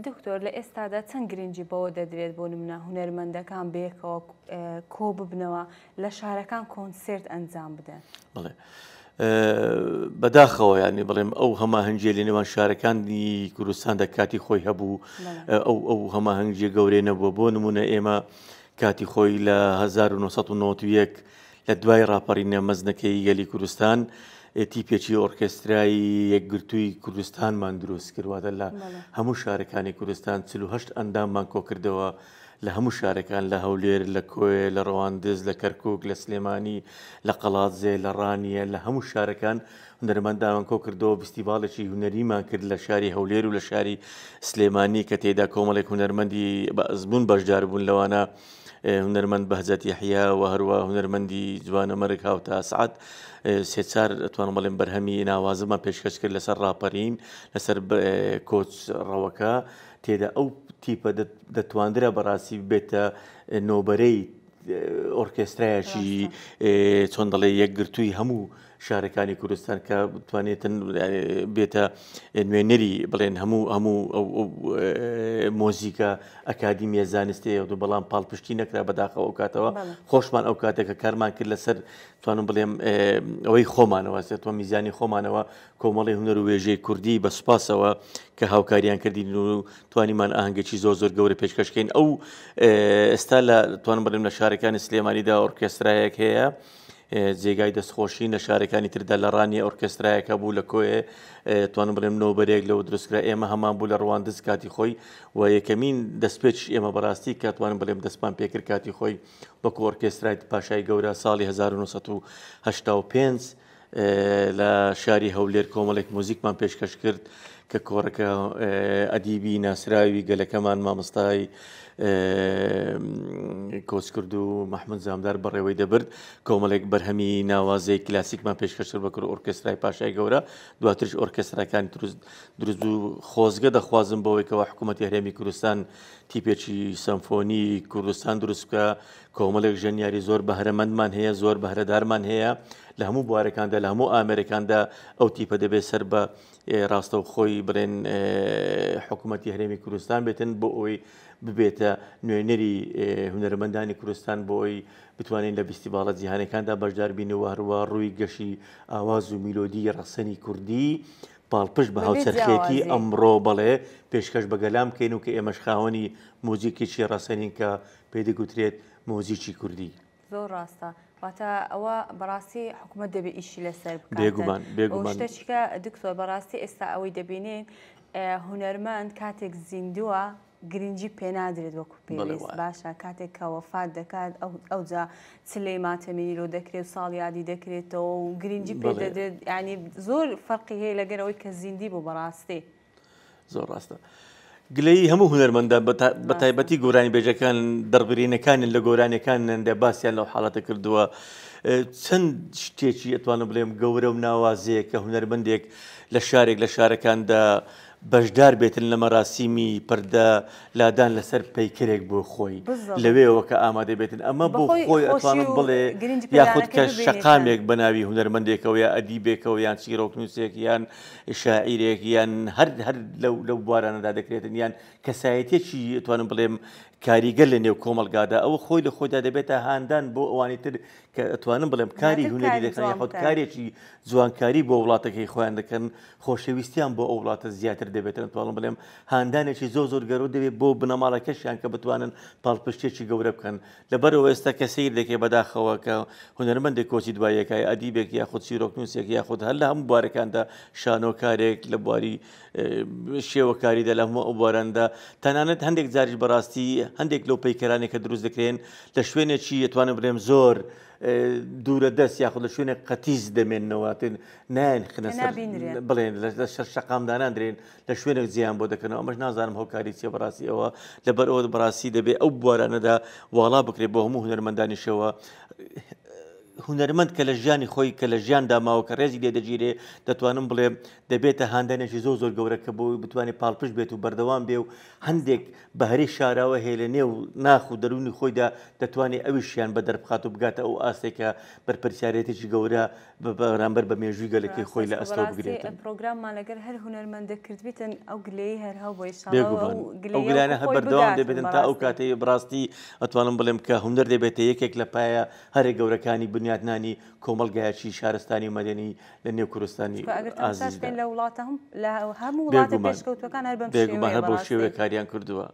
دکتۆر لە ئێستادا چەند گرنگی بەوە دەدرێت بۆ نمونە هونەرمەندەکان بەیەکەوە کۆ ببنەوە لە شارەکان کۆنسرت ئەنجام بدەن؟ بڵێ بەداخەوە ینی بڵێم ئەو هەماهەنگیە لە نێوان شارەکانی کوردستاندا کاتی خۆی هەبوو ئەو هەماهەنگیە گەورەی نەبووە بۆ نمونە ئێمە کاتی خۆی لە 1991 لە دوای ڕاپەڕینە مەزنەکەی گەلی کوردستان تیپێکی ئۆرکێسترایی یەکگرتووی کوردستانمان دروست کردواتە لە هەموو شارەکانی کوردستان 48 ئەنداممان کۆ کردەوە لە هەموو شارەکان لە هەولێر لە کۆێ لە ڕەواندز لە کەرکووک لە سلێمانی لە قەڵاتزێ لە ڕانیە لە هەموو شارەکان هونەرمەندامان کۆ کردەوە فستیڤالێکی هونەریمان کرد لە شاری هەولێر و لە شاری سلێمانی کە تێدا کۆمەڵێک هونەرمەندی بەزبوون بەشدار بوون لەوانە هونەرمەند بەهجەت یەحیا و هەروە هونەرمەندی جوانە مەرگ هاوتە ئەسعەد سێ چار ئەتوانم بڵێم بەرهەمی ناوازەمان پێشکەش کرد لەسەر ڕاپەرین لەسەر کۆچ ڕەوەکە تێدا ئەو تیپە دەتواندرە بەڕاستی بێتە نۆبەرەی ئۆرکێسترایەکی چۆن دەڵێ یەکگرتووی هەموو شارەکانی کوردستان کە بتوانێتن بێتە نوێنەری بڵێن هەموو مۆزیکە ئەکادیمیە زانستەیە و بەڵام پاڵپشتی نەکرا بەداخەوە ئەو کاتەوە خۆشمان ئەو کاتێکە کارمان کرد لەسەر توانم بڵێم ئەوەی خۆمانەوە تۆ میزانی خۆمانەوە کۆمەڵی هونەر و وێژەی کوردی بە سوپاسەوە کە هاوکاریان کردین و توانیمان ئاهەنگێکی زۆر گەورە پێشکەشکەین ئەو ئێستا لە توانم بڵێم لە شارەکانی سلێمانیدا ئۆرکێسترایەک هەیە جێگای دەستخۆشی لە شارەکانی تردا لە ڕانی ئۆرکێسترایەکە بوو لە کۆیە توانم بڵێم نۆبەرێک لەوە دروستکرا ئێمە هەمان بوو لە ڕەواندز کاتی خۆی و یەکەمین دەستپێچ ئێمە بەڕاستی کە توانم بڵێم دەستپان پێکرد کاتی خۆی وەکو ئۆرکێسترای پاشای گەورە ساڵی 1985 لە شاری هەولێر کۆمەڵێک مۆزیکمان پێشکەش کرد کە کۆڕەکە ئەدیبی ناسراوی گەلەکەمان مامۆستای کۆچ کرد و مەحموود زامدار بەڕێوەی دەبرد کۆمەڵێک بەرهەمی ناوازەی کلاسیکمان پێشکەشتر بەکرد ئۆرکێسترای پاشای گەورە دواترش ئۆرکێستراکانی دروست و خۆزگە دەخوازم بەوەی کەەوە حکوومەتی هەرێمی کوردستان تیپێکی سەمفۆنی کوردستان دروست بکە کۆمەڵێک ژەنیاری زۆر بەهرەمەندمان هەیە زۆر بەهرەدارمان هەیە لە هەموو بوارەکاندا لە هەموو ئامێرەکاندا ئەو تیپە دەبێت سەر بە ڕاستە و خۆی بڵێن حکوومەتی هەرێمی کوردستان بێتن بۆ ئەوەی ببێتە نوێنەری هونەرمەندانی کوردستان بۆ ئەوی بتوانین لە فستیڤالە جیهانیەکاندا بەشدار بینەوە هەروە ڕووی گەشی ئاواز و میلۆدی ڕەسەنی کوردی پاڵپشت بە هاوچەرخێتی ئەمڕۆ بەڵێ پێشکەش بەگەلام بکەین و کە ئێمەش خاوەنی مۆزیکێکی ڕەسەنین کە پێی دەگوترێت مۆزیکی کوردی. زۆر ڕاستە واتە ئەوە بەڕاستی حکوومەت دەبێت ئیشی لەسەر بێگومان شتێکە دکتۆر بەڕاستی ئێستا ئەوەی دەبینین هونەرمەند کاتێک زیندووە گرنگی پێنادرێت وەکو پێویست باشە کاتێک کە وەفات دەکات ئەوجا چلەی ماتەمیرۆ دەکرێت ساڵ یادی دەکرێتەوە و گرنگی پێ دەدرێت ینی زۆر فەرقی هەیە لەگەرەوەی کە زیندی بوو بەڕاستی زۆر ڕاستە. گلەی هەموو هونەرمەندە بە تایبەتی گۆرانی بێژەکان دەڕبرینەکانن لە گۆرانەکاندا باسییان لەو حاڵەتە کردووە چەند شتێکی ئەتوانە بڵێم گەورە و ناوازەیە کە هونەرمەندێک لە شارێک لە شارەکاندا بەشدار بێتن لە مەراسیمی پەردە لادان لەسەر پەیکرێک بۆ خۆی لەوێەوە کە ئامادە بێتن ئەمە بۆ خۆی ئەتوانم بڵێ یاخود کە شەقامێک بەناوی هونەرمەندێکەوە یا ئەدیبێکەوە یان چیرۆکنووسێک یان شاعیرێک یان هەر لەو بوارانەدا دەکرێتن یان کەسایەتێکی ئەتوانم بڵێم کاریگەر لە نێو کۆمەلگادا ئەوە خۆی لە خۆیدا دەبێتە هاندان بۆ ئەوانی تر کە ئەتوانم بڵێم کاری هونەری دەکەن یاخود کارێکی جوانکاری بۆ وڵاتەکەی خۆیان دەکەن خۆشەویستیان بۆ ئەو وڵاتە زیاتر دەبێتن ئەتوانم بڵێم هاندانێکی زۆر گەورە دەبێت بۆ بنەماڵەکەشیان کە بتوانن پاڵپشتێکی گەورە بکەن لەبەرەوە ئێستا کە سیر دەکەی بەداخەوە کە هونەرمەندێک کۆچی دوایەکای ئەدیبێک یاخود چیرۆکنووسێک یاخود هەر لە هەموو بوارەکاندا شانۆکارێک لە بواری شێوەکاریدا لە هەموو ئەو بواراندا تەنانەت هەندێک جاریش بەڕاستی هەندێک لەو پەیکەرانێک کە دروست دەکرێن لە شوێنێکی ئەتوانم بڵێم زۆر دوورە دەست یاخود لە شوێنێک قەتیز دەمێننەوەتن نایەن بڵێن لە شەقامدانان درێن لە شوێنێک زیان بۆ دەکەنەوە ئەمەش نازانم هۆکاری چێ بەڕاستی ئەوە لەبەر ئەوە بەڕاستی دەبێت ئەو بوارانەدا واڵا بکرێت بۆ هەموو هونەرمەندانیشەوە هونەرمەند کە لە ژیانی خۆی کە لە ژیاندا ماوە کە ڕێزی لێ دەگیرێ دەتوانم بڵێ دەبێتە هاندانێکی زۆر گەورەکە بۆ بتوانێت پاڵپشت بێت و بەردەوام بێ و هەندێک بەهرەی شاراوە هەیە لە نێو ناخ و دەرونی خۆیدا دەتوانێت ئەویشیان بە دەربخات و بگاتە ئەو ئاستێکە بەرپرسیارەتێکی گەورە بەرامبەر بە مێژووی گەلەکەی خۆی لە ئەستەوە بگرێت. پرۆگراممان لەگەر هەر هونەرمەندە کردبیتن ئەو گلەی هەر هەو بۆی ئەو گلانە هەر بەردەوام دەبێتن تا ئەو کاتەیە بڕاستی ئەتوانم بڵێم کە هونەر دەبێتە یەکێک لە پایە هەرێک گەورەکانی بنیادنانی کۆمەڵگایەکی شارستانی مەدەنی لە نێو کوردستانی ئازیزدا لە وڵاتە لە هەموو وڵاتە پێشکەوتوەکان هەر بەم شێوەیە کاریان کردووە.